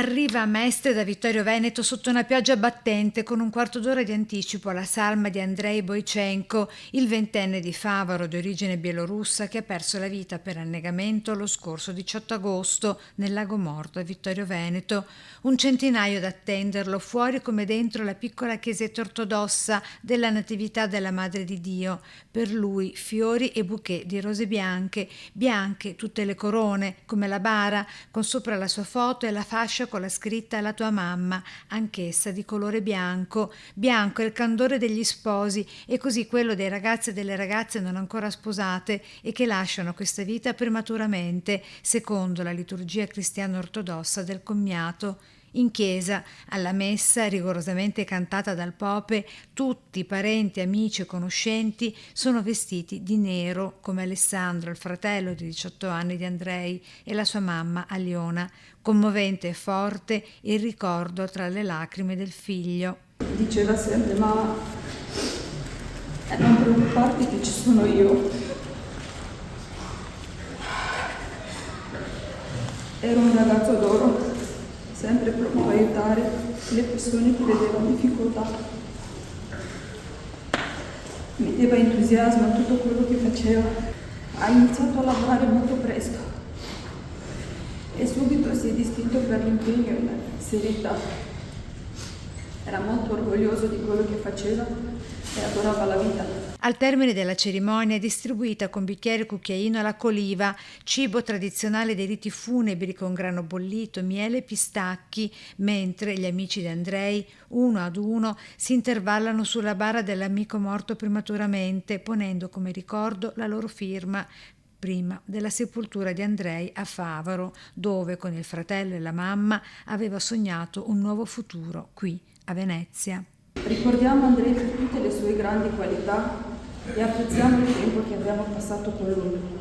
Arriva a Mestre da Vittorio Veneto sotto una pioggia battente con un quarto d'ora di anticipo la salma di Andrei Boichenko, il ventenne di Favaro di origine bielorussa che ha perso la vita per annegamento lo scorso 18 agosto nel Lago Morto a Vittorio Veneto. Un centinaio ad attenderlo, fuori come dentro la piccola chiesetta ortodossa della Natività della Madre di Dio. Per lui fiori e bouquet di rose bianche, bianche tutte le corone, come la bara, con sopra la sua foto e la fascia con la scritta «La tua mamma», anch'essa di colore bianco. Bianco è il candore degli sposi e così quello dei ragazzi e delle ragazze non ancora sposate e che lasciano questa vita prematuramente, secondo la liturgia cristiana ortodossa del commiato. In chiesa, alla messa, rigorosamente cantata dal Pope, tutti, parenti, amici e conoscenti, sono vestiti di nero, come Alessandro, il fratello di 18 anni di Andrei, e la sua mamma, Aliona. Commovente e forte il ricordo tra le lacrime del figlio. Diceva sempre: mamma, non preoccuparti che ci sono io. Ero un ragazzo d'oro, sempre pronto a aiutare le persone che vedevano difficoltà. Metteva entusiasmo a tutto quello che faceva. Ha iniziato a lavorare molto presto e subito si è distinto per l'impegno e la serietà. Era molto orgoglioso di quello che faceva e adorava la vita. Al termine della cerimonia è distribuita con bicchiere e cucchiaino la coliva, cibo tradizionale dei riti funebri con grano bollito, miele e pistacchi, mentre gli amici di Andrei, uno ad uno, si intervallano sulla bara dell'amico morto prematuramente, ponendo come ricordo la loro firma prima della sepoltura di Andrei a Favaro, dove con il fratello e la mamma aveva sognato un nuovo futuro qui a Venezia. Ricordiamo Andrei per tutte le sue grandi qualità e apprezziamo il tempo che abbiamo passato con lui.